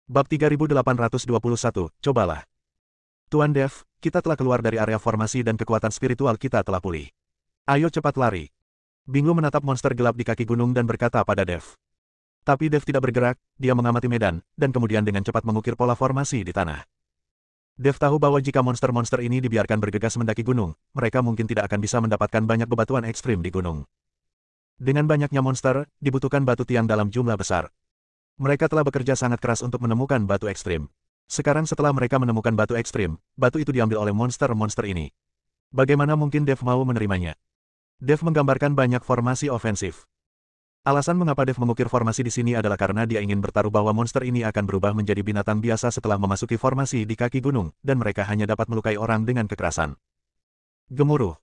Bab 3821, cobalah. Tuan Dev, kita telah keluar dari area formasi dan kekuatan spiritual kita telah pulih. Ayo cepat lari. Binglu menatap monster gelap di kaki gunung dan berkata pada Dev. Tapi Dev tidak bergerak, dia mengamati medan, dan kemudian dengan cepat mengukir pola formasi di tanah. Dev tahu bahwa jika monster-monster ini dibiarkan bergegas mendaki gunung, mereka mungkin tidak akan bisa mendapatkan banyak bebatuan ekstrim di gunung. Dengan banyaknya monster, dibutuhkan batu tiang dalam jumlah besar. Mereka telah bekerja sangat keras untuk menemukan batu ekstrim. Sekarang setelah mereka menemukan batu ekstrim, batu itu diambil oleh monster-monster ini. Bagaimana mungkin Dev mau menerimanya? Dev menggambarkan banyak formasi ofensif. Alasan mengapa Dev mengukir formasi di sini adalah karena dia ingin bertaruh bahwa monster ini akan berubah menjadi binatang biasa setelah memasuki formasi di kaki gunung, dan mereka hanya dapat melukai orang dengan kekerasan. Gemuruh.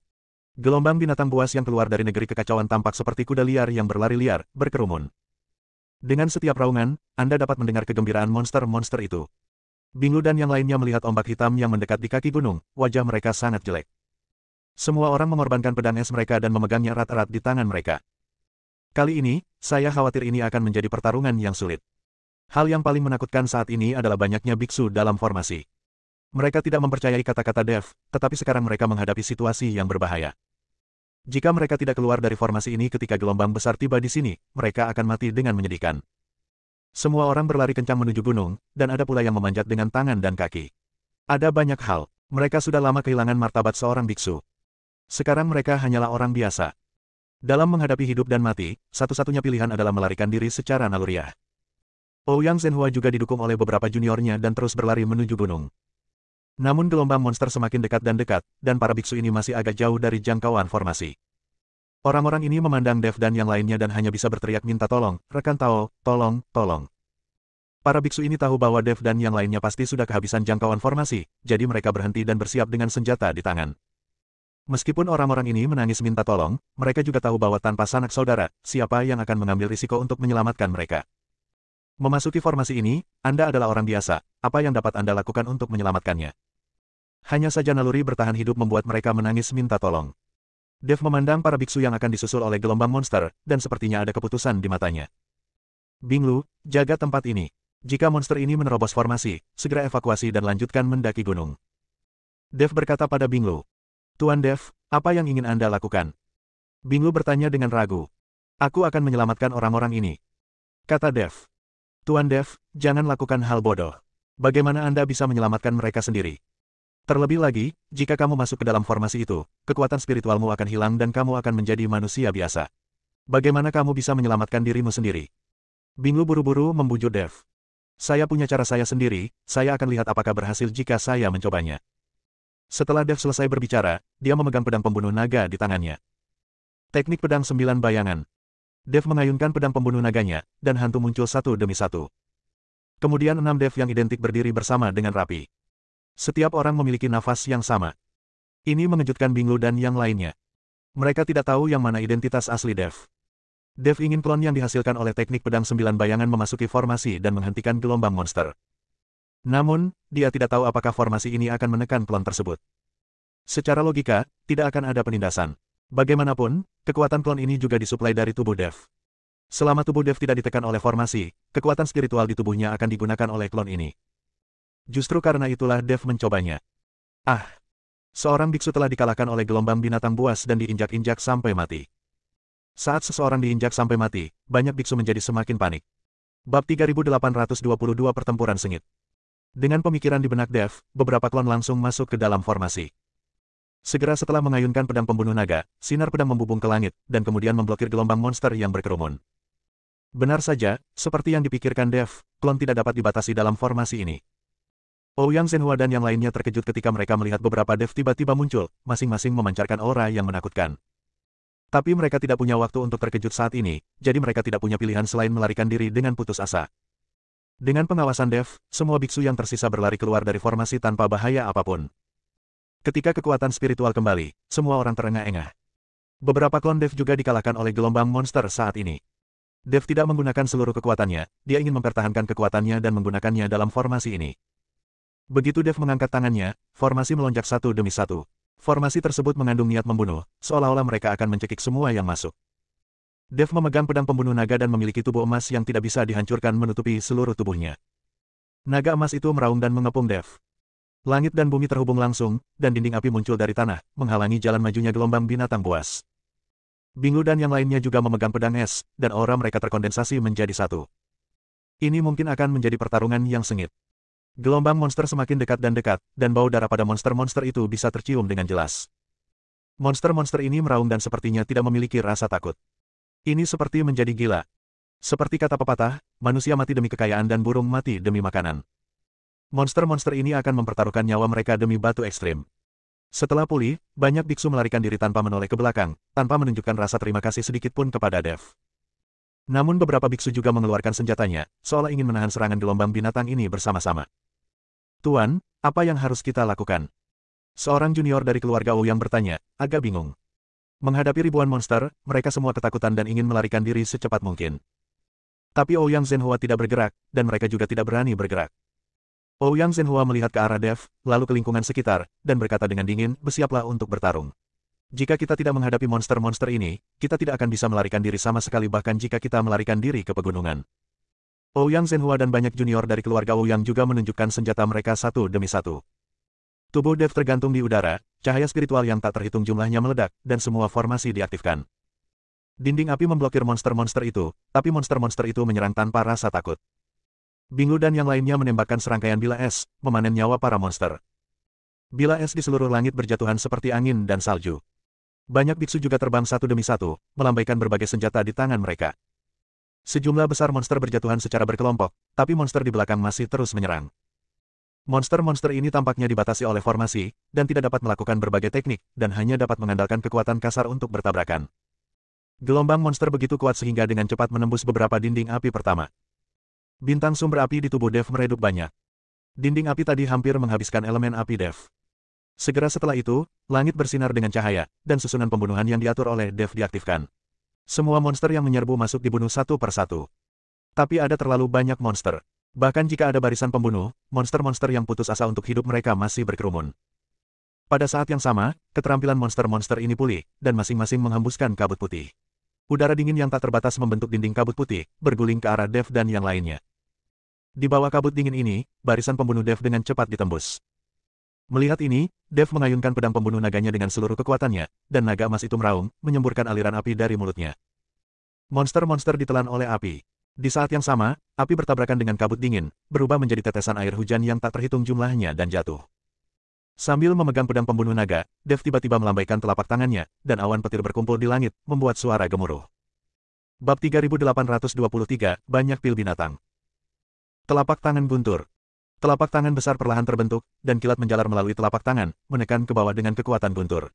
Gelombang binatang buas yang keluar dari negeri kekacauan tampak seperti kuda liar yang berlari liar, berkerumun. Dengan setiap raungan, Anda dapat mendengar kegembiraan monster-monster itu. Binglu dan yang lainnya melihat ombak hitam yang mendekat di kaki gunung, wajah mereka sangat jelek. Semua orang mengorbankan pedang es mereka dan memegangnya erat-erat di tangan mereka. Kali ini, saya khawatir ini akan menjadi pertarungan yang sulit. Hal yang paling menakutkan saat ini adalah banyaknya biksu dalam formasi. Mereka tidak mempercayai kata-kata Dev, tetapi sekarang mereka menghadapi situasi yang berbahaya. Jika mereka tidak keluar dari formasi ini ketika gelombang besar tiba di sini, mereka akan mati dengan menyedihkan. Semua orang berlari kencang menuju gunung, dan ada pula yang memanjat dengan tangan dan kaki. Ada banyak hal, mereka sudah lama kehilangan martabat seorang biksu. Sekarang mereka hanyalah orang biasa. Dalam menghadapi hidup dan mati, satu-satunya pilihan adalah melarikan diri secara naluriah. Ouyang Zhenhua juga didukung oleh beberapa juniornya dan terus berlari menuju gunung. Namun gelombang monster semakin dekat, dan para biksu ini masih agak jauh dari jangkauan formasi. Orang-orang ini memandang Dev dan yang lainnya dan hanya bisa berteriak minta tolong, rekan Tao, tolong, tolong. Para biksu ini tahu bahwa Dev dan yang lainnya pasti sudah kehabisan jangkauan formasi, jadi mereka berhenti dan bersiap dengan senjata di tangan. Meskipun orang-orang ini menangis minta tolong, mereka juga tahu bahwa tanpa sanak saudara, siapa yang akan mengambil risiko untuk menyelamatkan mereka. Memasuki formasi ini, Anda adalah orang biasa, apa yang dapat Anda lakukan untuk menyelamatkannya? Hanya saja naluri bertahan hidup membuat mereka menangis minta tolong. Dev memandang para biksu yang akan disusul oleh gelombang monster, dan sepertinya ada keputusan di matanya. Binglu, jaga tempat ini. Jika monster ini menerobos formasi, segera evakuasi dan lanjutkan mendaki gunung. Dev berkata pada Binglu. Tuan Dev, apa yang ingin Anda lakukan? Binglu bertanya dengan ragu. Aku akan menyelamatkan orang-orang ini. Kata Dev. Tuan Dev, jangan lakukan hal bodoh. Bagaimana Anda bisa menyelamatkan mereka sendiri? Terlebih lagi, jika kamu masuk ke dalam formasi itu, kekuatan spiritualmu akan hilang dan kamu akan menjadi manusia biasa. Bagaimana kamu bisa menyelamatkan dirimu sendiri? Binglu buru-buru membujuk Dev. Saya punya cara saya sendiri, saya akan lihat apakah berhasil jika saya mencobanya. Setelah Dev selesai berbicara, dia memegang pedang pembunuh naga di tangannya. Teknik pedang 9 bayangan. Dev mengayunkan pedang pembunuh naganya, dan hantu muncul satu demi satu. Kemudian 6 Dev yang identik berdiri bersama dengan rapi. Setiap orang memiliki nafas yang sama. Ini mengejutkan Binglu dan yang lainnya. Mereka tidak tahu yang mana identitas asli Dev. Dev ingin klon yang dihasilkan oleh teknik pedang 9 bayangan memasuki formasi dan menghentikan gelombang monster. Namun, dia tidak tahu apakah formasi ini akan menekan klon tersebut. Secara logika, tidak akan ada penindasan. Bagaimanapun, kekuatan klon ini juga disuplai dari tubuh Dev. Selama tubuh Dev tidak ditekan oleh formasi, kekuatan spiritual di tubuhnya akan digunakan oleh klon ini. Justru karena itulah Dev mencobanya. Seorang biksu telah dikalahkan oleh gelombang binatang buas dan diinjak-injak sampai mati. Saat seseorang diinjak sampai mati, banyak biksu menjadi semakin panik. Bab 3822 Pertempuran Sengit. Dengan pemikiran di benak Dev, beberapa klon langsung masuk ke dalam formasi. Segera setelah mengayunkan pedang pembunuh naga, sinar pedang membubung ke langit, dan kemudian memblokir gelombang monster yang berkerumun. Benar saja, seperti yang dipikirkan Dev, klon tidak dapat dibatasi dalam formasi ini. Ouyang Zhenhua dan yang lainnya terkejut ketika mereka melihat beberapa Dev tiba-tiba muncul, masing-masing memancarkan aura yang menakutkan. Tapi mereka tidak punya waktu untuk terkejut saat ini, jadi mereka tidak punya pilihan selain melarikan diri dengan putus asa. Dengan pengawasan Dev, semua biksu yang tersisa berlari keluar dari formasi tanpa bahaya apapun. Ketika kekuatan spiritual kembali, semua orang terengah-engah. Beberapa klon Dev juga dikalahkan oleh gelombang monster saat ini. Dev tidak menggunakan seluruh kekuatannya, dia ingin mempertahankan kekuatannya dan menggunakannya dalam formasi ini. Begitu Dev mengangkat tangannya, formasi melonjak satu demi satu. Formasi tersebut mengandung niat membunuh, seolah-olah mereka akan mencekik semua yang masuk. Dev memegang pedang pembunuh naga dan memiliki tubuh emas yang tidak bisa dihancurkan menutupi seluruh tubuhnya. Naga emas itu meraung dan mengepung Dev. Langit dan bumi terhubung langsung, dan dinding api muncul dari tanah, menghalangi jalan majunya gelombang binatang buas. Bingu dan yang lainnya juga memegang pedang es, dan aura mereka terkondensasi menjadi satu. Ini mungkin akan menjadi pertarungan yang sengit. Gelombang monster semakin dekat, dan bau darah pada monster-monster itu bisa tercium dengan jelas. Monster-monster ini meraung dan sepertinya tidak memiliki rasa takut. Ini seperti menjadi gila. Seperti kata pepatah, manusia mati demi kekayaan dan burung mati demi makanan. Monster-monster ini akan mempertaruhkan nyawa mereka demi batu ekstrim. Setelah pulih, banyak biksu melarikan diri tanpa menoleh ke belakang, tanpa menunjukkan rasa terima kasih sedikit pun kepada Dev. Namun beberapa biksu juga mengeluarkan senjatanya, seolah ingin menahan serangan gelombang binatang ini bersama-sama. Tuan, apa yang harus kita lakukan? Seorang junior dari keluarga Ouyang bertanya, agak bingung. Menghadapi ribuan monster, mereka semua ketakutan dan ingin melarikan diri secepat mungkin. Tapi Ouyang Zhenhua tidak bergerak, dan mereka juga tidak berani bergerak. Ouyang Zhenhua melihat ke arah Dev, lalu ke lingkungan sekitar, dan berkata dengan dingin, bersiaplah untuk bertarung. Jika kita tidak menghadapi monster-monster ini, kita tidak akan bisa melarikan diri sama sekali bahkan jika kita melarikan diri ke pegunungan. Ouyang Zhenhua dan banyak junior dari keluarga Ouyang juga menunjukkan senjata mereka satu demi satu. Tubuh Dev tergantung di udara, cahaya spiritual yang tak terhitung jumlahnya meledak, dan semua formasi diaktifkan. Dinding api memblokir monster-monster itu, tapi monster-monster itu menyerang tanpa rasa takut. Bingu dan yang lainnya menembakkan serangkaian bila es, memanen nyawa para monster. Bila es di seluruh langit berjatuhan seperti angin dan salju. Banyak biksu juga terbang satu demi satu, melambaikan berbagai senjata di tangan mereka. Sejumlah besar monster berjatuhan secara berkelompok, tapi monster di belakang masih terus menyerang. Monster-monster ini tampaknya dibatasi oleh formasi, dan tidak dapat melakukan berbagai teknik, dan hanya dapat mengandalkan kekuatan kasar untuk bertabrakan. Gelombang monster begitu kuat sehingga dengan cepat menembus beberapa dinding api pertama. Bintang sumber api di tubuh Dev meredup banyak. Dinding api tadi hampir menghabiskan elemen api Dev. Segera setelah itu, langit bersinar dengan cahaya, dan susunan pembunuhan yang diatur oleh Dev diaktifkan. Semua monster yang menyerbu masuk dibunuh satu persatu. Tapi ada terlalu banyak monster. Bahkan jika ada barisan pembunuh, monster-monster yang putus asa untuk hidup mereka masih berkerumun. Pada saat yang sama, keterampilan monster-monster ini pulih, dan masing-masing menghembuskan kabut putih. Udara dingin yang tak terbatas membentuk dinding kabut putih, berguling ke arah Dev dan yang lainnya. Di bawah kabut dingin ini, barisan pembunuh Dev dengan cepat ditembus. Melihat ini, Dev mengayunkan pedang pembunuh naganya dengan seluruh kekuatannya, dan naga emas itu meraung, menyemburkan aliran api dari mulutnya. Monster-monster ditelan oleh api. Di saat yang sama, api bertabrakan dengan kabut dingin, berubah menjadi tetesan air hujan yang tak terhitung jumlahnya dan jatuh. Sambil memegang pedang pembunuh naga, Dev tiba-tiba melambaikan telapak tangannya, dan awan petir berkumpul di langit, membuat suara gemuruh. Bab 3823, Banyak Pil Binatang. Telapak tangan guntur. Telapak tangan besar perlahan terbentuk, dan kilat menjalar melalui telapak tangan, menekan ke bawah dengan kekuatan guntur.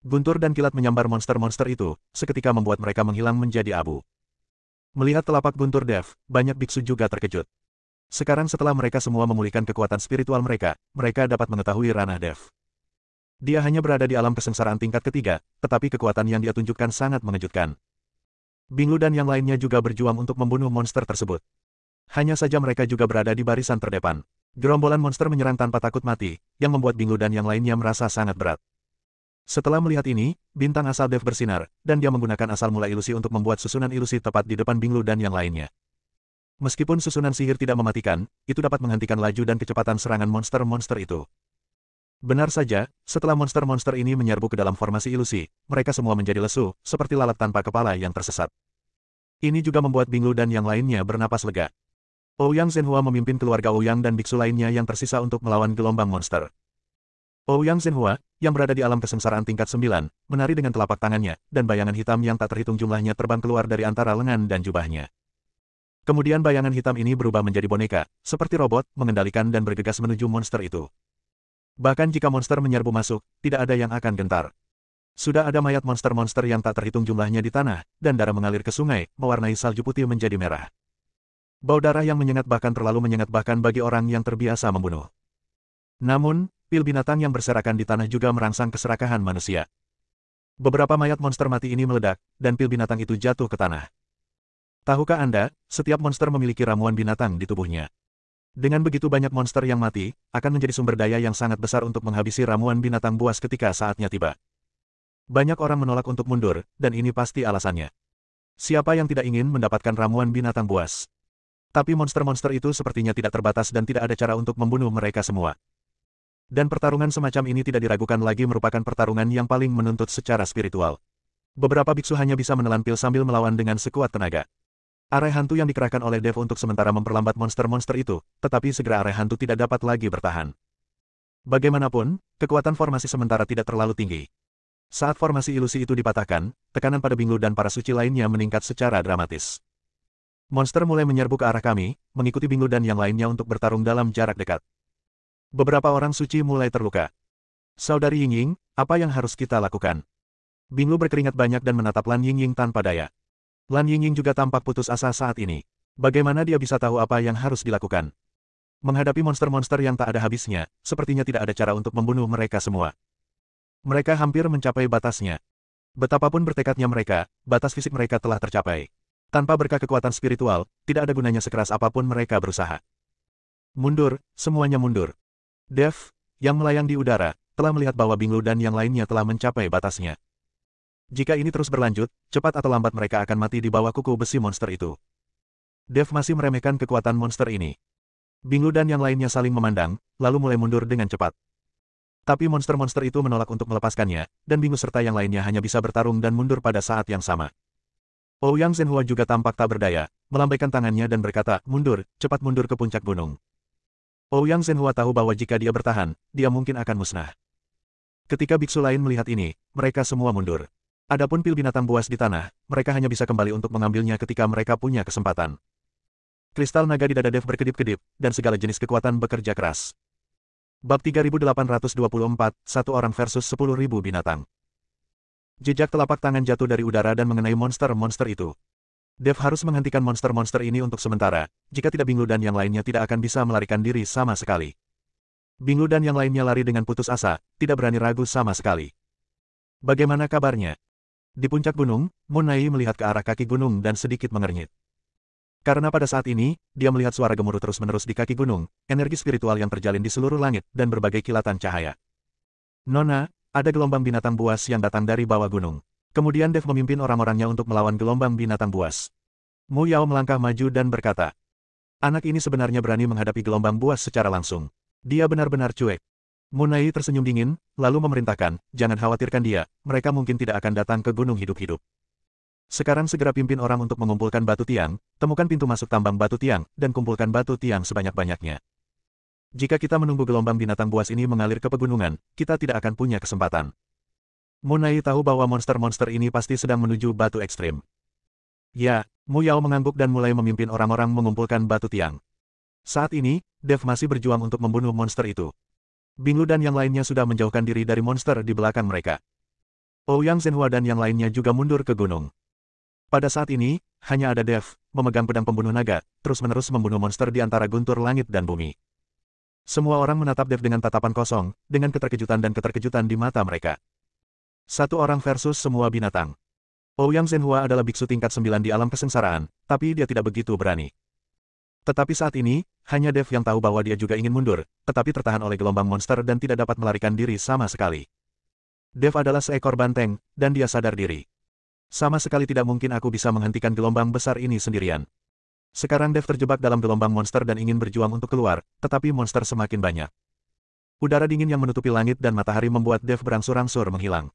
Guntur dan kilat menyambar monster-monster itu, seketika membuat mereka menghilang menjadi abu. Melihat telapak guntur Dev, banyak biksu juga terkejut. Sekarang setelah mereka semua memulihkan kekuatan spiritual mereka, mereka dapat mengetahui ranah Dev. Dia hanya berada di alam kesengsaraan tingkat ketiga, tetapi kekuatan yang dia tunjukkan sangat mengejutkan. Bingu dan yang lainnya juga berjuang untuk membunuh monster tersebut. Hanya saja mereka juga berada di barisan terdepan. Gerombolan monster menyerang tanpa takut mati, yang membuat Bingu dan yang lainnya merasa sangat berat. Setelah melihat ini, bintang asal Dev bersinar, dan dia menggunakan asal mula ilusi untuk membuat susunan ilusi tepat di depan Bingu dan yang lainnya. Meskipun susunan sihir tidak mematikan, itu dapat menghentikan laju dan kecepatan serangan monster-monster itu. Benar saja, setelah monster-monster ini menyerbu ke dalam formasi ilusi, mereka semua menjadi lesu, seperti lalat tanpa kepala yang tersesat. Ini juga membuat Bingu dan yang lainnya bernapas lega. Ouyang Zhenhua memimpin keluarga Ouyang dan biksu lainnya yang tersisa untuk melawan gelombang monster. Ouyang Zhenhua, yang berada di alam kesengsaraan tingkat 9, menari dengan telapak tangannya, dan bayangan hitam yang tak terhitung jumlahnya terbang keluar dari antara lengan dan jubahnya. Kemudian bayangan hitam ini berubah menjadi boneka, seperti robot, mengendalikan dan bergegas menuju monster itu. Bahkan jika monster menyerbu masuk, tidak ada yang akan gentar. Sudah ada mayat monster-monster yang tak terhitung jumlahnya di tanah, dan darah mengalir ke sungai, mewarnai salju putih menjadi merah. Bau darah yang menyengat bahkan terlalu menyengat bahkan bagi orang yang terbiasa membunuh. Namun, pil binatang yang berserakan di tanah juga merangsang keserakahan manusia. Beberapa mayat monster mati ini meledak, dan pil binatang itu jatuh ke tanah. Tahukah Anda, setiap monster memiliki ramuan binatang di tubuhnya. Dengan begitu banyak monster yang mati, akan menjadi sumber daya yang sangat besar untuk menghabisi ramuan binatang buas ketika saatnya tiba. Banyak orang menolak untuk mundur, dan ini pasti alasannya. Siapa yang tidak ingin mendapatkan ramuan binatang buas? Tapi monster-monster itu sepertinya tidak terbatas dan tidak ada cara untuk membunuh mereka semua. Dan pertarungan semacam ini tidak diragukan lagi merupakan pertarungan yang paling menuntut secara spiritual. Beberapa biksu hanya bisa menelan pil sambil melawan dengan sekuat tenaga. Area hantu yang dikerahkan oleh Dev untuk sementara memperlambat monster-monster itu, tetapi segera area hantu tidak dapat lagi bertahan. Bagaimanapun, kekuatan formasi sementara tidak terlalu tinggi. Saat formasi ilusi itu dipatahkan, tekanan pada Binglu dan para suci lainnya meningkat secara dramatis. Monster mulai menyerbu ke arah kami, mengikuti Binglu dan yang lainnya untuk bertarung dalam jarak dekat. Beberapa orang suci mulai terluka. Saudari Yingying, apa yang harus kita lakukan? Binglu berkeringat banyak dan menatap Lan Yingying tanpa daya. Lan Yingying juga tampak putus asa saat ini. Bagaimana dia bisa tahu apa yang harus dilakukan? Menghadapi monster-monster yang tak ada habisnya, sepertinya tidak ada cara untuk membunuh mereka semua. Mereka hampir mencapai batasnya. Betapapun bertekadnya mereka, batas fisik mereka telah tercapai. Tanpa berkah kekuatan spiritual, tidak ada gunanya sekeras apapun mereka berusaha. Mundur, semuanya mundur. Dev, yang melayang di udara, telah melihat bahwa Binglu dan yang lainnya telah mencapai batasnya. Jika ini terus berlanjut, cepat atau lambat mereka akan mati di bawah kuku besi monster itu. Dev masih meremehkan kekuatan monster ini. Binglu dan yang lainnya saling memandang, lalu mulai mundur dengan cepat. Tapi monster-monster itu menolak untuk melepaskannya, dan Binglu serta yang lainnya hanya bisa bertarung dan mundur pada saat yang sama. Ouyang Zhenhua juga tampak tak berdaya, melambaikan tangannya dan berkata, mundur, cepat mundur ke puncak gunung. Ouyang Zhenhua tahu bahwa jika dia bertahan, dia mungkin akan musnah. Ketika biksu lain melihat ini, mereka semua mundur. Adapun pil binatang buas di tanah, mereka hanya bisa kembali untuk mengambilnya ketika mereka punya kesempatan. Kristal naga di dada Dev berkedip-kedip, dan segala jenis kekuatan bekerja keras. Bab 3824, satu orang versus 10.000 binatang. Jejak telapak tangan jatuh dari udara dan mengenai monster-monster itu. Dev harus menghentikan monster-monster ini untuk sementara, jika tidak Binglu dan yang lainnya tidak akan bisa melarikan diri sama sekali. Binglu dan yang lainnya lari dengan putus asa, tidak berani ragu sama sekali. Bagaimana kabarnya? Di puncak gunung, Munai melihat ke arah kaki gunung dan sedikit mengernyit. Karena pada saat ini, dia melihat suara gemuruh terus-menerus di kaki gunung, energi spiritual yang terjalin di seluruh langit, dan berbagai kilatan cahaya. Nona, ada gelombang binatang buas yang datang dari bawah gunung. Kemudian Dev memimpin orang-orangnya untuk melawan gelombang binatang buas. Mu Yao melangkah maju dan berkata, anak ini sebenarnya berani menghadapi gelombang buas secara langsung. Dia benar-benar cuek. Munai tersenyum dingin, lalu memerintahkan, jangan khawatirkan dia, mereka mungkin tidak akan datang ke gunung hidup-hidup. Sekarang segera pimpin orang untuk mengumpulkan batu tiang, temukan pintu masuk tambang batu tiang, dan kumpulkan batu tiang sebanyak-banyaknya. Jika kita menunggu gelombang binatang buas ini mengalir ke pegunungan, kita tidak akan punya kesempatan. Munai tahu bahwa monster-monster ini pasti sedang menuju batu ekstrim. Ya, Mu Yao mengangguk dan mulai memimpin orang-orang mengumpulkan batu tiang. Saat ini, Dev masih berjuang untuk membunuh monster itu. Binglu dan yang lainnya sudah menjauhkan diri dari monster di belakang mereka. Ouyang Zhenhua dan yang lainnya juga mundur ke gunung. Pada saat ini, hanya ada Dev, memegang pedang pembunuh naga, terus-menerus membunuh monster di antara guntur langit dan bumi. Semua orang menatap Dev dengan tatapan kosong, dengan keterkejutan dan keterkejutan di mata mereka. Satu orang versus semua binatang. Ouyang Zhenhua adalah biksu tingkat 9 di alam kesengsaraan, tapi dia tidak begitu berani. Tetapi saat ini, hanya Dev yang tahu bahwa dia juga ingin mundur, tetapi tertahan oleh gelombang monster dan tidak dapat melarikan diri sama sekali. Dev adalah seekor banteng, dan dia sadar diri. Sama sekali tidak mungkin aku bisa menghentikan gelombang besar ini sendirian. Sekarang Dev terjebak dalam gelombang monster dan ingin berjuang untuk keluar, tetapi monster semakin banyak. Udara dingin yang menutupi langit dan matahari membuat Dev berangsur-angsur menghilang.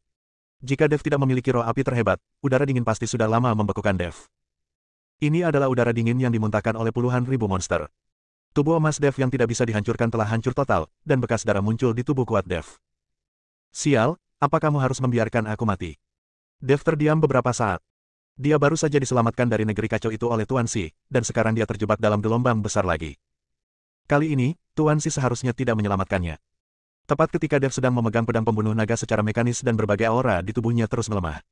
Jika Dev tidak memiliki roh api terhebat, udara dingin pasti sudah lama membekukan Dev. Ini adalah udara dingin yang dimuntahkan oleh puluhan ribu monster. Tubuh emas Dev yang tidak bisa dihancurkan telah hancur total, dan bekas darah muncul di tubuh kuat Dev. Sial, apa kamu harus membiarkan aku mati? Dev terdiam beberapa saat. Dia baru saja diselamatkan dari negeri kacau itu oleh Tuan Si, dan sekarang dia terjebak dalam gelombang besar lagi. Kali ini, Tuan Si seharusnya tidak menyelamatkannya. Tepat ketika Dev sedang memegang pedang pembunuh naga secara mekanis dan berbagai aura di tubuhnya terus melemah.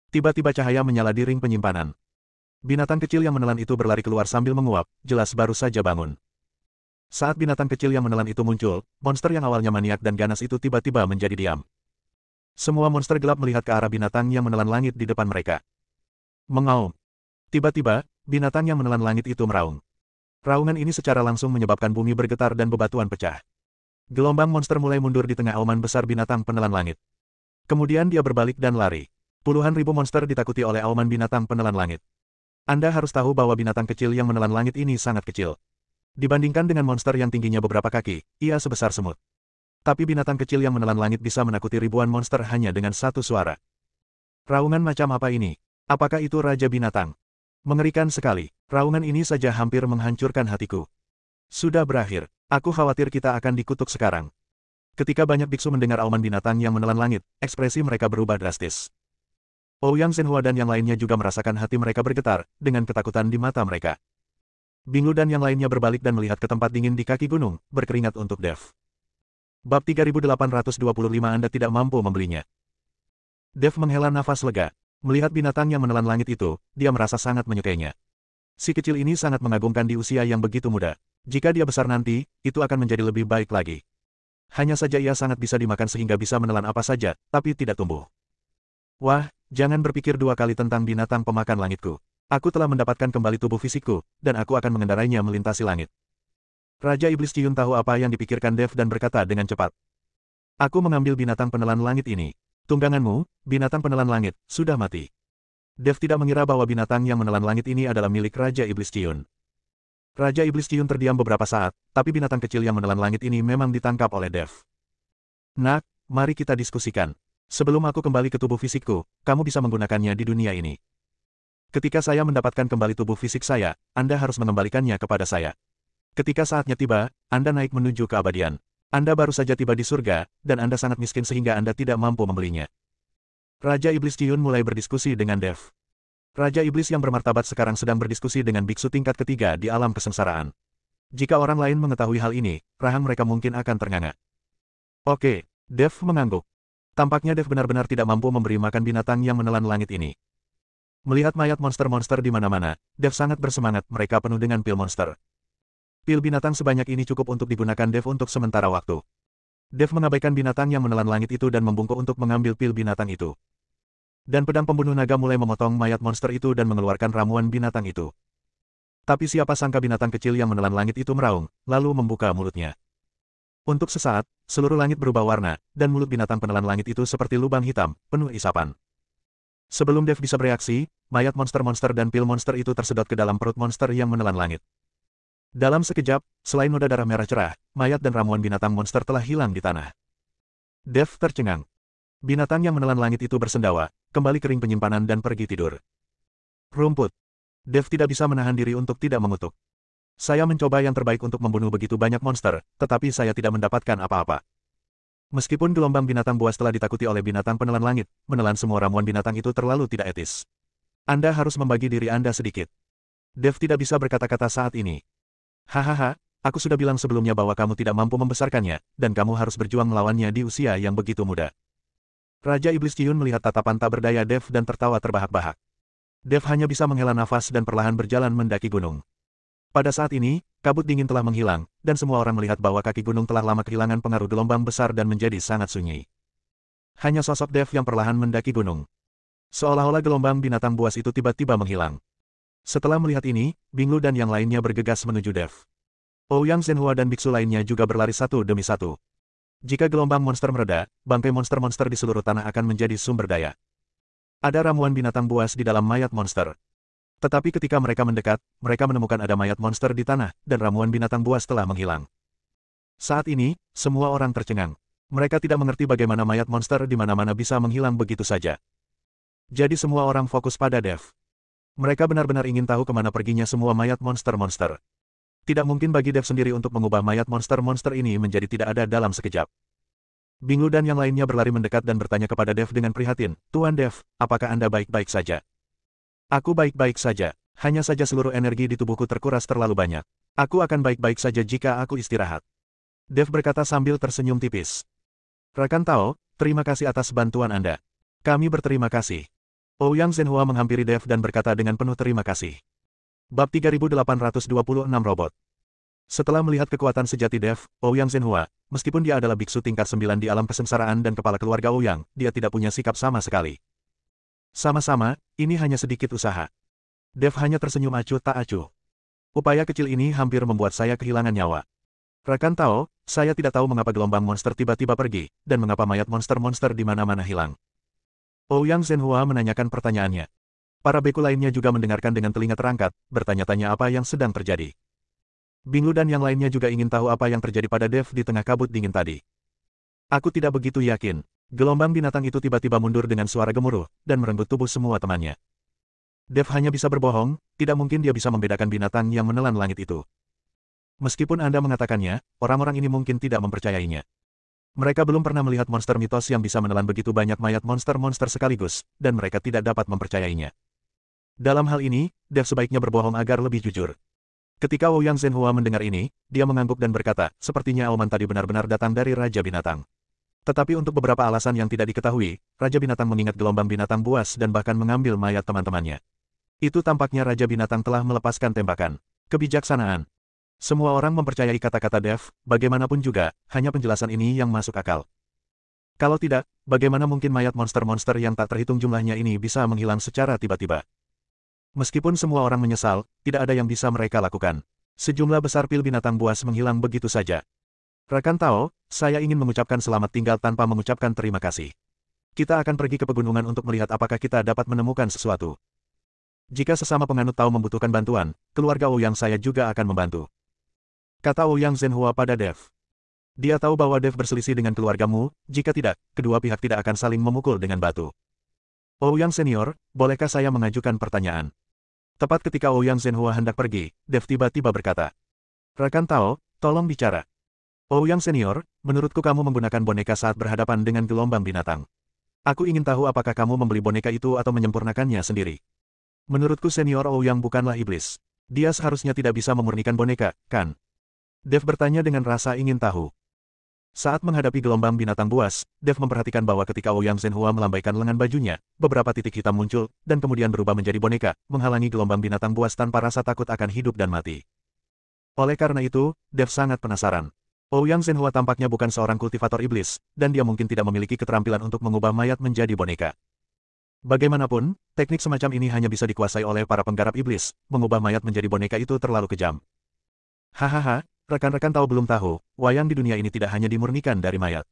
Tiba-tiba cahaya menyala di ring penyimpanan. Binatang kecil yang menelan itu berlari keluar sambil menguap, jelas baru saja bangun. Saat binatang kecil yang menelan itu muncul, monster yang awalnya maniak dan ganas itu tiba-tiba menjadi diam. Semua monster gelap melihat ke arah binatang yang menelan langit di depan mereka. Mengaum. Tiba-tiba, binatang yang menelan langit itu meraung. Raungan ini secara langsung menyebabkan bumi bergetar dan bebatuan pecah. Gelombang monster mulai mundur di tengah auman besar binatang penelan langit. Kemudian dia berbalik dan lari. Puluhan ribu monster ditakuti oleh auman binatang penelan langit. Anda harus tahu bahwa binatang kecil yang menelan langit ini sangat kecil. Dibandingkan dengan monster yang tingginya beberapa kaki, ia sebesar semut. Tapi binatang kecil yang menelan langit bisa menakuti ribuan monster hanya dengan satu suara. Raungan macam apa ini? Apakah itu Raja Binatang? Mengerikan sekali. Raungan ini saja hampir menghancurkan hatiku. Sudah berakhir. Aku khawatir kita akan dikutuk sekarang. Ketika banyak biksu mendengar auman binatang yang menelan langit, ekspresi mereka berubah drastis. Ouyang Zhenhua dan yang lainnya juga merasakan hati mereka bergetar, dengan ketakutan di mata mereka. Binglu dan yang lainnya berbalik dan melihat ke tempat dingin di kaki gunung, berkeringat untuk Dev. Bab 3825 Anda tidak mampu membelinya. Dev menghela nafas lega. Melihat binatang yang menelan langit itu, dia merasa sangat menyukainya. Si kecil ini sangat mengagumkan di usia yang begitu muda. Jika dia besar nanti, itu akan menjadi lebih baik lagi. Hanya saja ia sangat bisa dimakan sehingga bisa menelan apa saja, tapi tidak tumbuh. Wah, jangan berpikir dua kali tentang binatang pemakan langitku. Aku telah mendapatkan kembali tubuh fisikku, dan aku akan mengendarainya melintasi langit. Raja Iblis Ciun tahu apa yang dipikirkan Dev dan berkata dengan cepat. Aku mengambil binatang penelan langit ini. Tungganganmu, binatang penelan langit, sudah mati. Dev tidak mengira bahwa binatang yang menelan langit ini adalah milik Raja Iblis Ciun. Raja Iblis Ciun terdiam beberapa saat, tapi binatang kecil yang menelan langit ini memang ditangkap oleh Dev. Nak, mari kita diskusikan. Sebelum aku kembali ke tubuh fisikku, kamu bisa menggunakannya di dunia ini. Ketika saya mendapatkan kembali tubuh fisik saya, Anda harus mengembalikannya kepada saya. Ketika saatnya tiba, Anda naik menuju keabadian. Anda baru saja tiba di surga, dan Anda sangat miskin sehingga Anda tidak mampu membelinya. Raja Iblis Ciun mulai berdiskusi dengan Dev. Raja Iblis yang bermartabat sekarang sedang berdiskusi dengan biksu tingkat ketiga di alam kesengsaraan. Jika orang lain mengetahui hal ini, rahang mereka mungkin akan ternganga. Oke, Dev mengangguk. Tampaknya Dev benar-benar tidak mampu memberi makan binatang yang menelan langit ini. Melihat mayat monster-monster di mana-mana, Dev sangat bersemangat, mereka penuh dengan pil monster. Pil binatang sebanyak ini cukup untuk digunakan Dev untuk sementara waktu. Dev mengabaikan binatang yang menelan langit itu dan membungkuk untuk mengambil pil binatang itu. Dan pedang pembunuh naga mulai memotong mayat monster itu dan mengeluarkan ramuan binatang itu. Tapi siapa sangka binatang kecil yang menelan langit itu meraung, lalu membuka mulutnya. Untuk sesaat, seluruh langit berubah warna, dan mulut binatang penelan langit itu seperti lubang hitam, penuh isapan. Sebelum Dev bisa bereaksi, mayat monster-monster dan pil monster itu tersedot ke dalam perut monster yang menelan langit. Dalam sekejap, selain noda darah merah cerah, mayat dan ramuan binatang monster telah hilang di tanah. Dev tercengang. Binatang yang menelan langit itu bersendawa, kembali kering penyimpanan dan pergi tidur. Rumput. Dev tidak bisa menahan diri untuk tidak mengutuk. Saya mencoba yang terbaik untuk membunuh begitu banyak monster, tetapi saya tidak mendapatkan apa-apa. Meskipun gelombang binatang buas telah ditakuti oleh binatang penelan langit, menelan semua ramuan binatang itu terlalu tidak etis. Anda harus membagi diri Anda sedikit. Dev tidak bisa berkata-kata saat ini. Hahaha, aku sudah bilang sebelumnya bahwa kamu tidak mampu membesarkannya, dan kamu harus berjuang melawannya di usia yang begitu muda. Raja Iblis Ciun melihat tatapan tak berdaya Dev dan tertawa terbahak-bahak. Dev hanya bisa menghela nafas dan perlahan berjalan mendaki gunung. Pada saat ini, kabut dingin telah menghilang, dan semua orang melihat bahwa kaki gunung telah lama kehilangan pengaruh gelombang besar dan menjadi sangat sunyi. Hanya sosok Dev yang perlahan mendaki gunung. Seolah-olah gelombang binatang buas itu tiba-tiba menghilang. Setelah melihat ini, Binglu dan yang lainnya bergegas menuju Dev. Ouyang Zhenhua dan biksu lainnya juga berlari satu demi satu. Jika gelombang monster mereda, bangkai monster-monster di seluruh tanah akan menjadi sumber daya. Ada ramuan binatang buas di dalam mayat monster. Tetapi ketika mereka mendekat, mereka menemukan ada mayat monster di tanah, dan ramuan binatang buas telah menghilang. Saat ini, semua orang tercengang. Mereka tidak mengerti bagaimana mayat monster di mana-mana bisa menghilang begitu saja. Jadi semua orang fokus pada Dev. Mereka benar-benar ingin tahu kemana perginya semua mayat monster-monster. Tidak mungkin bagi Dev sendiri untuk mengubah mayat monster-monster ini menjadi tidak ada dalam sekejap. Binglu dan yang lainnya berlari mendekat dan bertanya kepada Dev dengan prihatin, Tuan Dev, apakah Anda baik-baik saja? Aku baik-baik saja, hanya saja seluruh energi di tubuhku terkuras terlalu banyak. Aku akan baik-baik saja jika aku istirahat. Dev berkata sambil tersenyum tipis. Rakan Tao, terima kasih atas bantuan Anda. Kami berterima kasih. Ouyang Zhenhua menghampiri Dev dan berkata dengan penuh terima kasih. Bab 3826 Robot. Setelah melihat kekuatan sejati Dev, Ouyang Zhenhua, meskipun dia adalah biksu tingkat 9 di alam kesengsaraan dan kepala keluarga Ouyang, dia tidak punya sikap sama sekali. Sama-sama, ini hanya sedikit usaha. Dev hanya tersenyum acuh tak acuh. Upaya kecil ini hampir membuat saya kehilangan nyawa. Rakan Tao, saya tidak tahu mengapa gelombang monster tiba-tiba pergi, dan mengapa mayat monster-monster di mana-mana hilang. Ouyang Zhenhua menanyakan pertanyaannya. Para beku lainnya juga mendengarkan dengan telinga terangkat, bertanya-tanya apa yang sedang terjadi. Binglu dan yang lainnya juga ingin tahu apa yang terjadi pada Dev di tengah kabut dingin tadi. Aku tidak begitu yakin. Gelombang binatang itu tiba-tiba mundur dengan suara gemuruh, dan merenggut tubuh semua temannya. Dev hanya bisa berbohong, tidak mungkin dia bisa membedakan binatang yang menelan langit itu. Meskipun Anda mengatakannya, orang-orang ini mungkin tidak mempercayainya. Mereka belum pernah melihat monster mitos yang bisa menelan begitu banyak mayat monster-monster sekaligus, dan mereka tidak dapat mempercayainya. Dalam hal ini, Dev sebaiknya berbohong agar lebih jujur. Ketika Ouyang Zhenhua mendengar ini, dia mengangguk dan berkata, sepertinya auman tadi benar-benar datang dari Raja Binatang. Tetapi untuk beberapa alasan yang tidak diketahui, Raja Binatang mengingat gelombang binatang buas dan bahkan mengambil mayat teman-temannya. Itu tampaknya Raja Binatang telah melepaskan tembakan. Kebijaksanaan. Semua orang mempercayai kata-kata Dev, bagaimanapun juga, hanya penjelasan ini yang masuk akal. Kalau tidak, bagaimana mungkin mayat monster-monster yang tak terhitung jumlahnya ini bisa menghilang secara tiba-tiba? Meskipun semua orang menyesal, tidak ada yang bisa mereka lakukan. Sejumlah besar pil binatang buas menghilang begitu saja. Rekan Tao, saya ingin mengucapkan selamat tinggal tanpa mengucapkan terima kasih. Kita akan pergi ke pegunungan untuk melihat apakah kita dapat menemukan sesuatu. Jika sesama penganut Tao membutuhkan bantuan, keluarga Ouyang saya juga akan membantu. Kata Ouyang Zhenhua pada Dev. Dia tahu bahwa Dev berselisih dengan keluargamu, jika tidak, kedua pihak tidak akan saling memukul dengan batu. Ouyang Senior, bolehkah saya mengajukan pertanyaan? Tepat ketika Ouyang Zhenhua hendak pergi, Dev tiba-tiba berkata. Rekan Tao, tolong bicara. Ouyang Senior, menurutku kamu menggunakan boneka saat berhadapan dengan gelombang binatang. Aku ingin tahu apakah kamu membeli boneka itu atau menyempurnakannya sendiri. Menurutku Senior Ouyang bukanlah iblis. Dia seharusnya tidak bisa memurnikan boneka, kan? Dev bertanya dengan rasa ingin tahu. Saat menghadapi gelombang binatang buas, Dev memperhatikan bahwa ketika Ouyang Zhenhua melambaikan lengan bajunya, beberapa titik hitam muncul, dan kemudian berubah menjadi boneka, menghalangi gelombang binatang buas tanpa rasa takut akan hidup dan mati. Oleh karena itu, Dev sangat penasaran. Ouyang Zhenhua tampaknya bukan seorang kultivator iblis, dan dia mungkin tidak memiliki keterampilan untuk mengubah mayat menjadi boneka. Bagaimanapun, teknik semacam ini hanya bisa dikuasai oleh para penggarap iblis, mengubah mayat menjadi boneka itu terlalu kejam. Hahaha. Rekan-rekan tahu belum tahu, wayang di dunia ini tidak hanya dimurnikan dari mayat.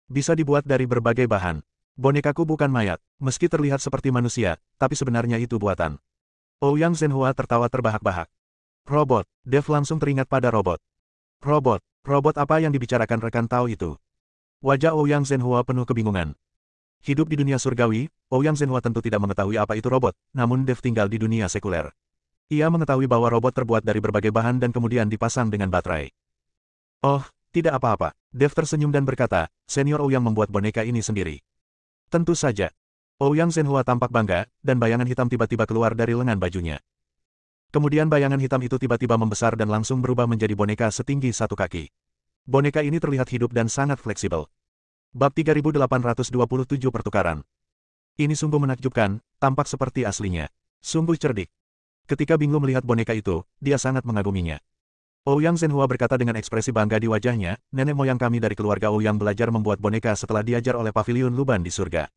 Bisa dibuat dari berbagai bahan. Bonekaku bukan mayat, meski terlihat seperti manusia, tapi sebenarnya itu buatan. Ouyang Zhenhua tertawa terbahak-bahak. Robot, Dev langsung teringat pada robot. Robot apa yang dibicarakan rekan tahu itu? Wajah Ouyang Zhenhua penuh kebingungan. Hidup di dunia surgawi, Ouyang Zhenhua tentu tidak mengetahui apa itu robot, namun Dev tinggal di dunia sekuler. Ia mengetahui bahwa robot terbuat dari berbagai bahan dan kemudian dipasang dengan baterai. Oh, tidak apa-apa. Dev tersenyum dan berkata, Senior Ouyang membuat boneka ini sendiri. Tentu saja. Ouyang Zhenhua tampak bangga, dan bayangan hitam tiba-tiba keluar dari lengan bajunya. Kemudian bayangan hitam itu tiba-tiba membesar dan langsung berubah menjadi boneka setinggi 1 kaki. Boneka ini terlihat hidup dan sangat fleksibel. Bab 3827 Pertukaran. Ini sungguh menakjubkan, tampak seperti aslinya. Sungguh cerdik. Ketika Binglu melihat boneka itu, dia sangat mengaguminya. Ouyang Zhenhua berkata dengan ekspresi bangga di wajahnya, nenek moyang kami dari keluarga Ouyang belajar membuat boneka setelah diajar oleh Paviliun Luban di surga.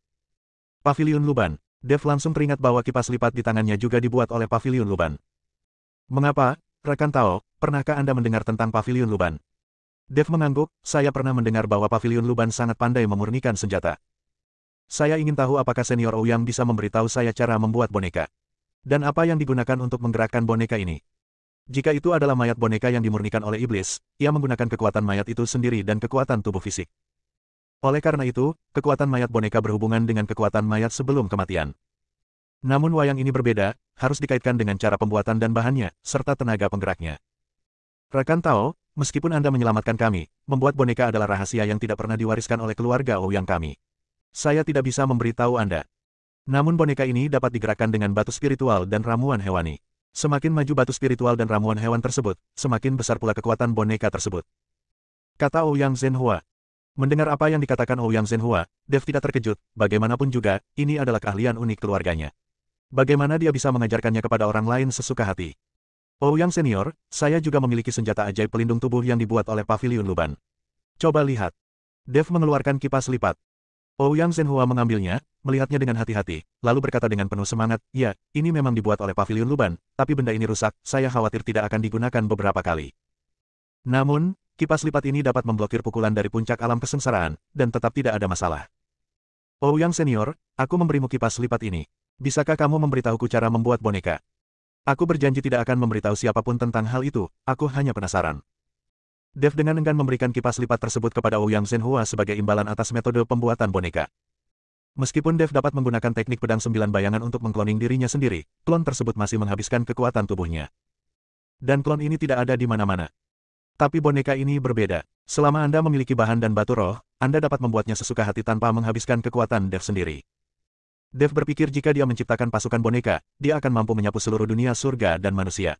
Paviliun Luban. Dev langsung teringat bahwa kipas lipat di tangannya juga dibuat oleh Paviliun Luban. Mengapa, rekan Tao, pernahkah Anda mendengar tentang Paviliun Luban? Dev mengangguk, saya pernah mendengar bahwa Paviliun Luban sangat pandai memurnikan senjata. Saya ingin tahu apakah Senior Ouyang bisa memberitahu saya cara membuat boneka. Dan apa yang digunakan untuk menggerakkan boneka ini? Jika itu adalah mayat boneka yang dimurnikan oleh iblis, ia menggunakan kekuatan mayat itu sendiri dan kekuatan tubuh fisik. Oleh karena itu, kekuatan mayat boneka berhubungan dengan kekuatan mayat sebelum kematian. Namun wayang ini berbeda, harus dikaitkan dengan cara pembuatan dan bahannya, serta tenaga penggeraknya. Rekan Tao, meskipun Anda menyelamatkan kami, membuat boneka adalah rahasia yang tidak pernah diwariskan oleh keluarga Ouyang kami. Saya tidak bisa memberitahu Anda. Namun boneka ini dapat digerakkan dengan batu spiritual dan ramuan hewani. Semakin maju batu spiritual dan ramuan hewan tersebut, semakin besar pula kekuatan boneka tersebut. Kata Ouyang Zhenhua. Mendengar apa yang dikatakan Ouyang Zhenhua, Dev tidak terkejut, bagaimanapun juga, ini adalah keahlian unik keluarganya. Bagaimana dia bisa mengajarkannya kepada orang lain sesuka hati? Ouyang Senior, saya juga memiliki senjata ajaib pelindung tubuh yang dibuat oleh Paviliun Luban. Coba lihat. Dev mengeluarkan kipas lipat. Ouyang Zhenhua mengambilnya, melihatnya dengan hati-hati, lalu berkata dengan penuh semangat, ya, ini memang dibuat oleh Paviliun Luban, tapi benda ini rusak, saya khawatir tidak akan digunakan beberapa kali. Namun, kipas lipat ini dapat memblokir pukulan dari puncak alam kesengsaraan, dan tetap tidak ada masalah. Ouyang Senior, aku memberimu kipas lipat ini. Bisakah kamu memberitahuku cara membuat boneka? Aku berjanji tidak akan memberitahu siapapun tentang hal itu, aku hanya penasaran. Dev dengan enggan memberikan kipas lipat tersebut kepada Ouyang Zhenhua sebagai imbalan atas metode pembuatan boneka. Meskipun Dev dapat menggunakan teknik pedang 9 bayangan untuk mengkloning dirinya sendiri, klon tersebut masih menghabiskan kekuatan tubuhnya. Dan klon ini tidak ada di mana-mana. Tapi boneka ini berbeda. Selama Anda memiliki bahan dan batu roh, Anda dapat membuatnya sesuka hati tanpa menghabiskan kekuatan Dev sendiri. Dev berpikir jika dia menciptakan pasukan boneka, dia akan mampu menyapu seluruh dunia surga dan manusia.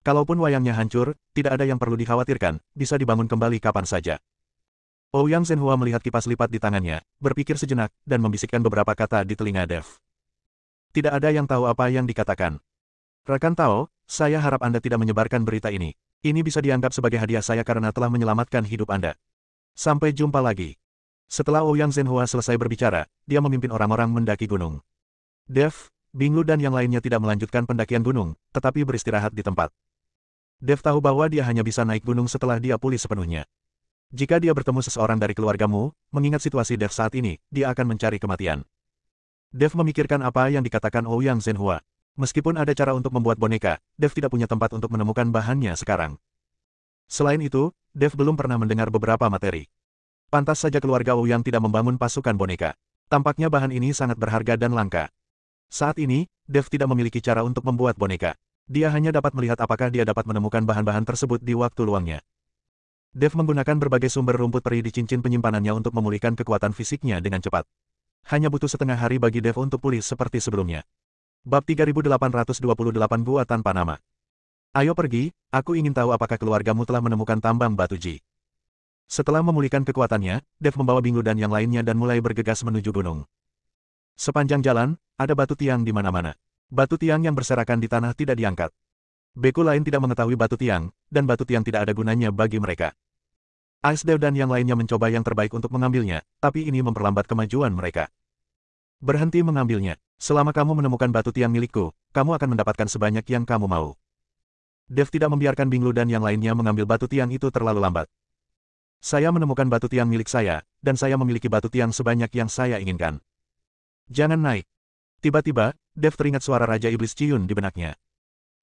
Kalaupun wayangnya hancur, tidak ada yang perlu dikhawatirkan, bisa dibangun kembali kapan saja. Ouyang Zhenhua melihat kipas lipat di tangannya, berpikir sejenak, dan membisikkan beberapa kata di telinga Dev. Tidak ada yang tahu apa yang dikatakan. Rekan Tao, saya harap Anda tidak menyebarkan berita ini. Ini bisa dianggap sebagai hadiah saya karena telah menyelamatkan hidup Anda. Sampai jumpa lagi. Setelah Ouyang Zhenhua selesai berbicara, dia memimpin orang-orang mendaki gunung. Dev, Binglu dan yang lainnya tidak melanjutkan pendakian gunung, tetapi beristirahat di tempat. Dev tahu bahwa dia hanya bisa naik gunung setelah dia pulih sepenuhnya. Jika dia bertemu seseorang dari keluargamu, mengingat situasi Dev saat ini, dia akan mencari kematian. Dev memikirkan apa yang dikatakan Ouyang Zhenhua. Meskipun ada cara untuk membuat boneka, Dev tidak punya tempat untuk menemukan bahannya sekarang. Selain itu, Dev belum pernah mendengar beberapa materi. Pantas saja keluarga Ouyang tidak membangun pasukan boneka. Tampaknya bahan ini sangat berharga dan langka. Saat ini, Dev tidak memiliki cara untuk membuat boneka. Dia hanya dapat melihat apakah dia dapat menemukan bahan-bahan tersebut di waktu luangnya. Dev menggunakan berbagai sumber rumput peri di cincin penyimpanannya untuk memulihkan kekuatan fisiknya dengan cepat. Hanya butuh setengah hari bagi Dev untuk pulih seperti sebelumnya. Bab 3828 Gua Tanpa Nama. Ayo pergi, aku ingin tahu apakah keluargamu telah menemukan tambang batu Ji. Setelah memulihkan kekuatannya, Dev membawa Binglu dan yang lainnya dan mulai bergegas menuju gunung. Sepanjang jalan, ada batu tiang di mana-mana. Batu tiang yang berserakan di tanah tidak diangkat. Beku lain tidak mengetahui batu tiang, dan batu tiang tidak ada gunanya bagi mereka. Ice Dew dan yang lainnya mencoba yang terbaik untuk mengambilnya, tapi ini memperlambat kemajuan mereka. Berhenti mengambilnya. Selama kamu menemukan batu tiang milikku, kamu akan mendapatkan sebanyak yang kamu mau. Dev tidak membiarkan Binglu dan yang lainnya mengambil batu tiang itu terlalu lambat. Saya menemukan batu tiang milik saya, dan saya memiliki batu tiang sebanyak yang saya inginkan. Jangan naik. Tiba-tiba, Dev teringat suara Raja Iblis Ciyun di benaknya.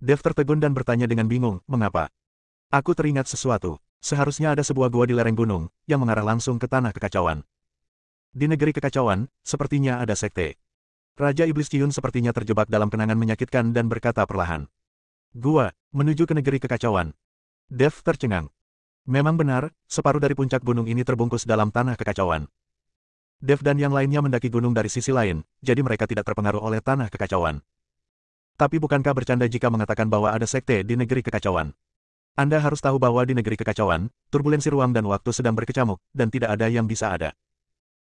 Dev tertegun dan bertanya dengan bingung, mengapa? Aku teringat sesuatu. Seharusnya ada sebuah gua di lereng gunung, yang mengarah langsung ke tanah kekacauan. Di negeri kekacauan, sepertinya ada sekte. Raja Iblis Ciyun sepertinya terjebak dalam kenangan menyakitkan dan berkata perlahan. Gua, menuju ke negeri kekacauan. Dev tercengang. Memang benar, separuh dari puncak gunung ini terbungkus dalam tanah kekacauan. Dev dan yang lainnya mendaki gunung dari sisi lain, jadi mereka tidak terpengaruh oleh tanah kekacauan. Tapi bukankah bercanda jika mengatakan bahwa ada sekte di negeri kekacauan? Anda harus tahu bahwa di negeri kekacauan, turbulensi ruang dan waktu sedang berkecamuk, dan tidak ada yang bisa ada.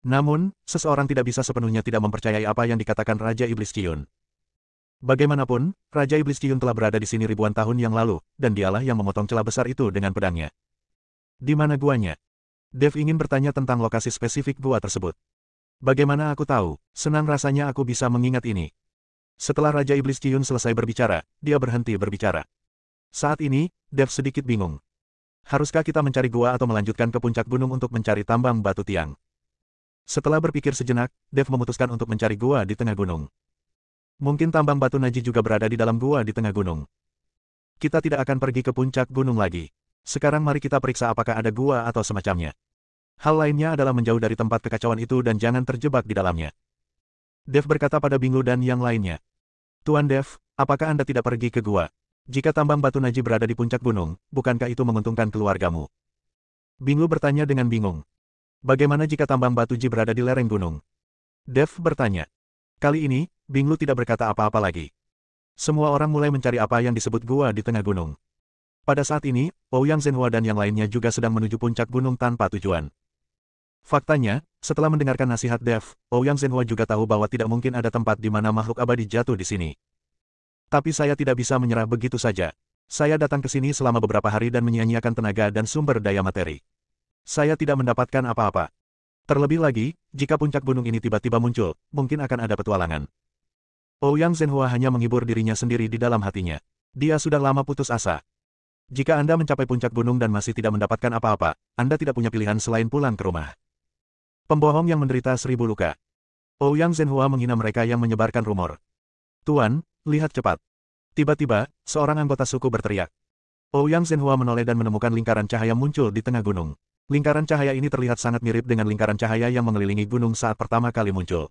Namun, seseorang tidak bisa sepenuhnya tidak mempercayai apa yang dikatakan Raja Iblis Ciyun. Bagaimanapun, Raja Iblis Ciyun telah berada di sini ribuan tahun yang lalu, dan dialah yang memotong celah besar itu dengan pedangnya. Di mana guanya? Dev ingin bertanya tentang lokasi spesifik gua tersebut. Bagaimana aku tahu? Senang rasanya aku bisa mengingat ini. Setelah Raja Iblis Ciyun selesai berbicara, dia berhenti berbicara. Saat ini, Dev sedikit bingung. Haruskah kita mencari gua atau melanjutkan ke puncak gunung untuk mencari tambang batu tiang? Setelah berpikir sejenak, Dev memutuskan untuk mencari gua di tengah gunung. Mungkin tambang batu Naji juga berada di dalam gua di tengah gunung. Kita tidak akan pergi ke puncak gunung lagi. Sekarang mari kita periksa apakah ada gua atau semacamnya. Hal lainnya adalah menjauh dari tempat kekacauan itu dan jangan terjebak di dalamnya. Dev berkata pada Binglu dan yang lainnya. Tuan Dev, apakah Anda tidak pergi ke gua? Jika tambang batu Naji berada di puncak gunung, bukankah itu menguntungkan keluargamu? Binglu bertanya dengan bingung. Bagaimana jika tambang batu Ji berada di lereng gunung? Dev bertanya. Kali ini, Binglu tidak berkata apa-apa lagi. Semua orang mulai mencari apa yang disebut gua di tengah gunung. Pada saat ini, Ouyang Zhenhua dan yang lainnya juga sedang menuju puncak gunung tanpa tujuan. Faktanya, setelah mendengarkan nasihat Dev, Ouyang Zhenhua juga tahu bahwa tidak mungkin ada tempat di mana makhluk abadi jatuh di sini. Tapi saya tidak bisa menyerah begitu saja. Saya datang ke sini selama beberapa hari dan menyia-nyiakan tenaga dan sumber daya materi. Saya tidak mendapatkan apa-apa. Terlebih lagi, jika puncak gunung ini tiba-tiba muncul, mungkin akan ada petualangan. Ouyang Zhenhua hanya menghibur dirinya sendiri di dalam hatinya. Dia sudah lama putus asa. Jika Anda mencapai puncak gunung dan masih tidak mendapatkan apa-apa, Anda tidak punya pilihan selain pulang ke rumah. Pembohong yang menderita 1000 luka. Ouyang Zhenhua menghina mereka yang menyebarkan rumor. Tuan, lihat cepat. Tiba-tiba, seorang anggota suku berteriak. Ouyang Zhenhua menoleh dan menemukan lingkaran cahaya muncul di tengah gunung. Lingkaran cahaya ini terlihat sangat mirip dengan lingkaran cahaya yang mengelilingi gunung saat pertama kali muncul.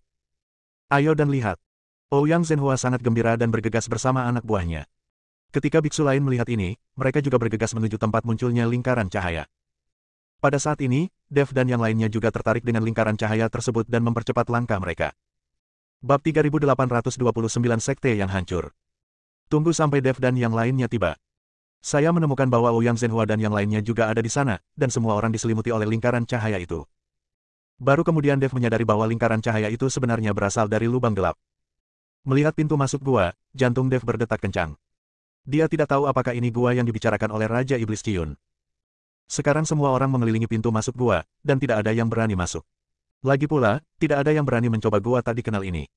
Ayo dan lihat. Ouyang Zhenhua sangat gembira dan bergegas bersama anak buahnya. Ketika biksu lain melihat ini, mereka juga bergegas menuju tempat munculnya lingkaran cahaya. Pada saat ini, Dev dan yang lainnya juga tertarik dengan lingkaran cahaya tersebut dan mempercepat langkah mereka. Bab 3829 Sekte yang Hancur. Tunggu sampai Dev dan yang lainnya tiba. Saya menemukan bahwa Ouyang Zhenhua dan yang lainnya juga ada di sana, dan semua orang diselimuti oleh lingkaran cahaya itu. Baru kemudian Dev menyadari bahwa lingkaran cahaya itu sebenarnya berasal dari lubang gelap. Melihat pintu masuk gua, jantung Dev berdetak kencang. Dia tidak tahu apakah ini gua yang dibicarakan oleh Raja Iblis Ciun. Sekarang semua orang mengelilingi pintu masuk gua, dan tidak ada yang berani masuk. Lagi pula, tidak ada yang berani mencoba gua tak dikenal ini.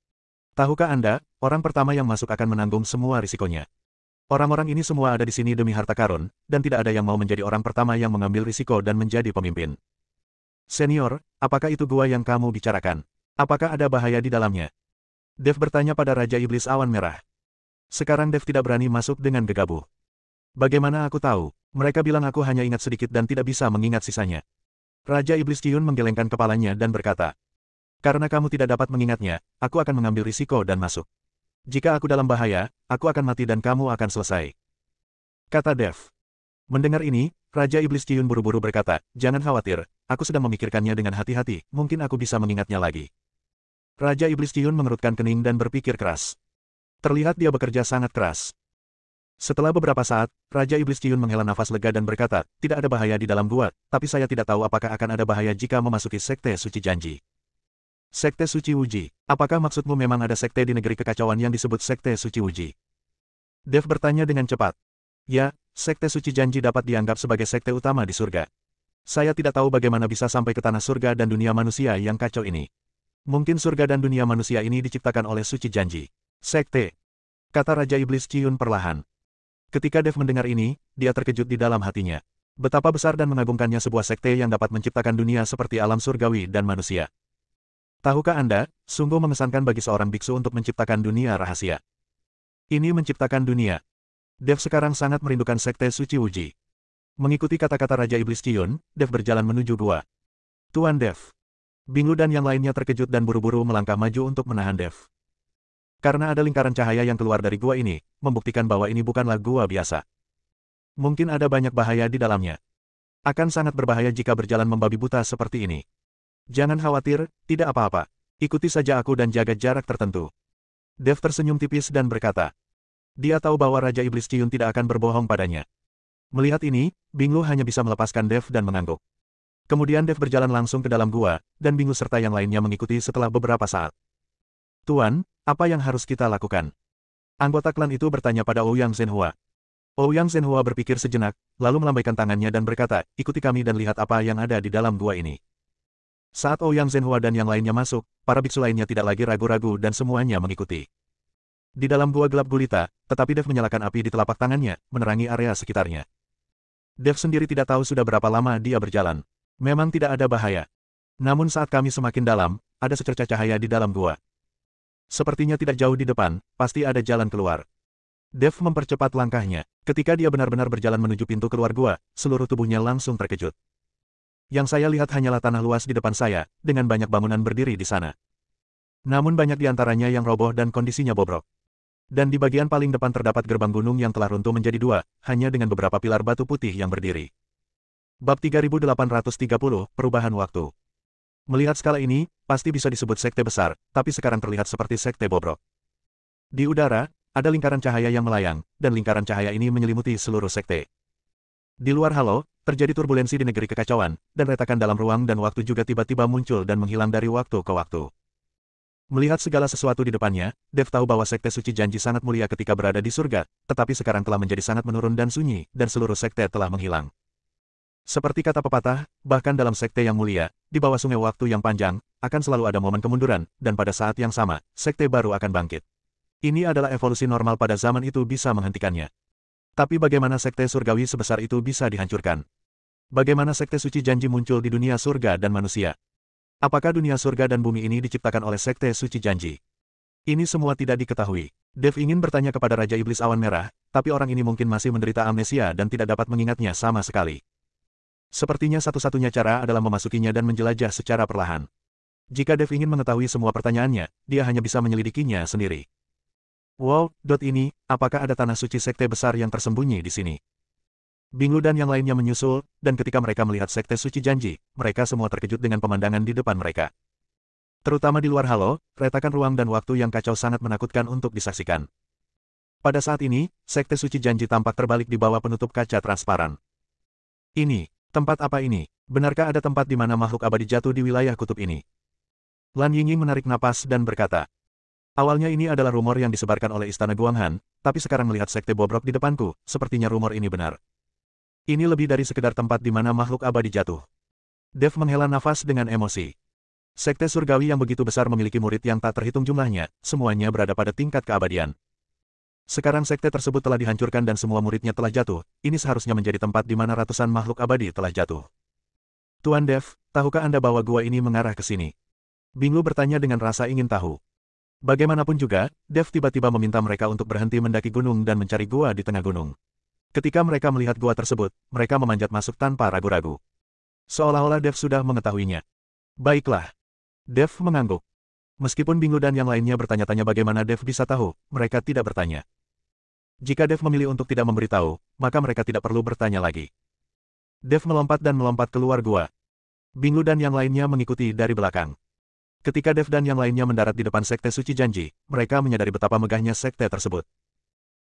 Tahukah Anda, orang pertama yang masuk akan menanggung semua risikonya. Orang-orang ini semua ada di sini demi harta karun, dan tidak ada yang mau menjadi orang pertama yang mengambil risiko dan menjadi pemimpin. Senior, apakah itu gua yang kamu bicarakan? Apakah ada bahaya di dalamnya? Dev bertanya pada Raja Iblis Awan Merah. Sekarang Dev tidak berani masuk dengan gegabah. Bagaimana aku tahu? Mereka bilang aku hanya ingat sedikit dan tidak bisa mengingat sisanya. Raja Iblis Ciun menggelengkan kepalanya dan berkata, karena kamu tidak dapat mengingatnya, aku akan mengambil risiko dan masuk. Jika aku dalam bahaya, aku akan mati dan kamu akan selesai. Kata Dev. Mendengar ini, Raja Iblis Ciun buru-buru berkata, jangan khawatir, aku sedang memikirkannya dengan hati-hati, mungkin aku bisa mengingatnya lagi. Raja Iblis Ciun mengerutkan kening dan berpikir keras. Terlihat dia bekerja sangat keras. Setelah beberapa saat, Raja Iblis Ciun menghela nafas lega dan berkata, tidak ada bahaya di dalam gua, tapi saya tidak tahu apakah akan ada bahaya jika memasuki Sekte Suci Janji. Sekte Suci Wuji, apakah maksudmu memang ada sekte di negeri kekacauan yang disebut Sekte Suci Wuji? Dev bertanya dengan cepat. Ya, Sekte Suci Janji dapat dianggap sebagai sekte utama di surga. Saya tidak tahu bagaimana bisa sampai ke tanah surga dan dunia manusia yang kacau ini. Mungkin surga dan dunia manusia ini diciptakan oleh Suci Janji. Sekte, kata Raja Iblis Ciun perlahan. Ketika Dev mendengar ini, dia terkejut di dalam hatinya. Betapa besar dan mengagumkannya sebuah sekte yang dapat menciptakan dunia seperti alam surgawi dan manusia. Tahukah Anda, sungguh mengesankan bagi seorang biksu untuk menciptakan dunia rahasia. Ini menciptakan dunia. Dev sekarang sangat merindukan Sekte Suci Wuji. Mengikuti kata-kata Raja Iblis Ciun, Dev berjalan menuju gua. Tuan Dev. Binglu dan yang lainnya terkejut dan buru-buru melangkah maju untuk menahan Dev. Karena ada lingkaran cahaya yang keluar dari gua ini, membuktikan bahwa ini bukanlah gua biasa. Mungkin ada banyak bahaya di dalamnya. Akan sangat berbahaya jika berjalan membabi buta seperti ini. Jangan khawatir, tidak apa-apa. Ikuti saja aku dan jaga jarak tertentu. Dev tersenyum tipis dan berkata. Dia tahu bahwa Raja Iblis Ciun tidak akan berbohong padanya. Melihat ini, Binglu hanya bisa melepaskan Dev dan mengangguk. Kemudian Dev berjalan langsung ke dalam gua, dan Binglu serta yang lainnya mengikuti setelah beberapa saat. Tuan, apa yang harus kita lakukan? Anggota klan itu bertanya pada Ouyang Zhenhua. Ouyang Zhenhua berpikir sejenak, lalu melambaikan tangannya dan berkata, ikuti kami dan lihat apa yang ada di dalam gua ini. Saat Ouyang Zhenhua dan yang lainnya masuk, para biksu lainnya tidak lagi ragu-ragu dan semuanya mengikuti. Di dalam gua gelap gulita, tetapi Dev menyalakan api di telapak tangannya, menerangi area sekitarnya. Dev sendiri tidak tahu sudah berapa lama dia berjalan. Memang tidak ada bahaya. Namun saat kami semakin dalam, ada secercah cahaya di dalam gua. Sepertinya tidak jauh di depan, pasti ada jalan keluar. Dev mempercepat langkahnya. Ketika dia benar-benar berjalan menuju pintu keluar gua, seluruh tubuhnya langsung terkejut. Yang saya lihat hanyalah tanah luas di depan saya, dengan banyak bangunan berdiri di sana. Namun banyak di antaranya yang roboh dan kondisinya bobrok. Dan di bagian paling depan terdapat gerbang gunung yang telah runtuh menjadi dua, hanya dengan beberapa pilar batu putih yang berdiri. Bab 3830, Perubahan Waktu. Melihat skala ini, pasti bisa disebut sekte besar, tapi sekarang terlihat seperti sekte bobrok. Di udara, ada lingkaran cahaya yang melayang, dan lingkaran cahaya ini menyelimuti seluruh sekte. Di luar halo, terjadi turbulensi di negeri kekacauan, dan retakan dalam ruang dan waktu juga tiba-tiba muncul dan menghilang dari waktu ke waktu. Melihat segala sesuatu di depannya, Dev tahu bahwa Sekte Suci Janji sangat mulia ketika berada di surga, tetapi sekarang telah menjadi sangat menurun dan sunyi, dan seluruh sekte telah menghilang. Seperti kata pepatah, bahkan dalam sekte yang mulia, di bawah sungai waktu yang panjang, akan selalu ada momen kemunduran, dan pada saat yang sama, sekte baru akan bangkit. Ini adalah evolusi normal pada zaman itu bisa menghentikannya. Tapi bagaimana sekte surgawi sebesar itu bisa dihancurkan? Bagaimana sekte suci janji muncul di dunia surga dan manusia? Apakah dunia surga dan bumi ini diciptakan oleh Sekte Suci Janji? Ini semua tidak diketahui. Dev ingin bertanya kepada Raja Iblis Awan Merah, tapi orang ini mungkin masih menderita amnesia dan tidak dapat mengingatnya sama sekali. Sepertinya satu-satunya cara adalah memasukinya dan menjelajah secara perlahan. Jika Dev ingin mengetahui semua pertanyaannya, dia hanya bisa menyelidikinya sendiri. Wow, ini, apakah ada tanah suci sekte besar yang tersembunyi di sini? Binglu dan yang lainnya menyusul, dan ketika mereka melihat Sekte Suci Janji, mereka semua terkejut dengan pemandangan di depan mereka. Terutama di luar halo, retakan ruang dan waktu yang kacau sangat menakutkan untuk disaksikan. Pada saat ini, Sekte Suci Janji tampak terbalik di bawah penutup kaca transparan. Ini, tempat apa ini? Benarkah ada tempat di mana makhluk abadi jatuh di wilayah kutub ini? Lan Yingying menarik napas dan berkata, awalnya ini adalah rumor yang disebarkan oleh Istana Guanghan, tapi sekarang melihat sekte bobrok di depanku, sepertinya rumor ini benar. Ini lebih dari sekedar tempat di mana makhluk abadi jatuh. Dev menghela nafas dengan emosi. Sekte surgawi yang begitu besar memiliki murid yang tak terhitung jumlahnya, semuanya berada pada tingkat keabadian. Sekarang sekte tersebut telah dihancurkan dan semua muridnya telah jatuh, ini seharusnya menjadi tempat di mana ratusan makhluk abadi telah jatuh. Tuan Dev, tahukah Anda bahwa gua ini mengarah ke sini? Binglu bertanya dengan rasa ingin tahu. Bagaimanapun juga, Dev tiba-tiba meminta mereka untuk berhenti mendaki gunung dan mencari gua di tengah gunung. Ketika mereka melihat gua tersebut, mereka memanjat masuk tanpa ragu-ragu. Seolah-olah Dev sudah mengetahuinya. Baiklah. Dev mengangguk. Meskipun Binglu dan yang lainnya bertanya-tanya bagaimana Dev bisa tahu, mereka tidak bertanya. Jika Dev memilih untuk tidak memberitahu, maka mereka tidak perlu bertanya lagi. Dev melompat dan melompat keluar gua. Binglu dan yang lainnya mengikuti dari belakang. Ketika Dev dan yang lainnya mendarat di depan Sekte Suci Janji, mereka menyadari betapa megahnya sekte tersebut.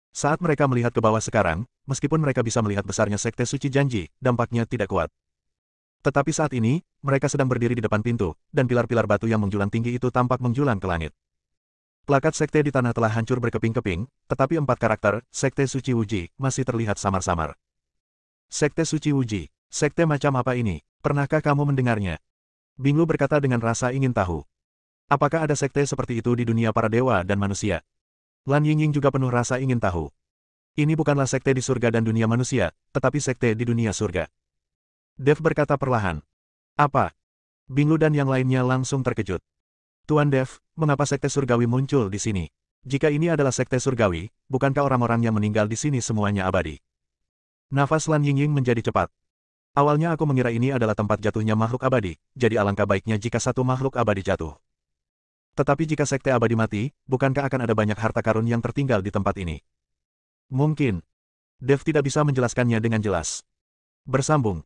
Saat mereka melihat ke bawah sekarang, meskipun mereka bisa melihat besarnya Sekte Suci Janji, dampaknya tidak kuat. Tetapi saat ini, mereka sedang berdiri di depan pintu, dan pilar-pilar batu yang menjulang tinggi itu tampak menjulang ke langit. Plakat sekte di tanah telah hancur berkeping-keping, tetapi 4 karakter, Sekte Suci Wuji, masih terlihat samar-samar. Sekte Suci Wuji, sekte macam apa ini? Pernahkah kamu mendengarnya? Binglu berkata dengan rasa ingin tahu. Apakah ada sekte seperti itu di dunia para dewa dan manusia? Lan Yingying juga penuh rasa ingin tahu. Ini bukanlah sekte di surga dan dunia manusia, tetapi sekte di dunia surga. Dev berkata perlahan. Apa? Binglu dan yang lainnya langsung terkejut. Tuan Dev, mengapa sekte surgawi muncul di sini? Jika ini adalah sekte surgawi, bukankah orang-orang yang meninggal di sini semuanya abadi? Nafas Lan Yingying menjadi cepat. Awalnya aku mengira ini adalah tempat jatuhnya makhluk abadi, jadi alangkah baiknya jika satu makhluk abadi jatuh. Tetapi jika sekte abadi mati, bukankah akan ada banyak harta karun yang tertinggal di tempat ini? Mungkin. Dev tidak bisa menjelaskannya dengan jelas. Bersambung.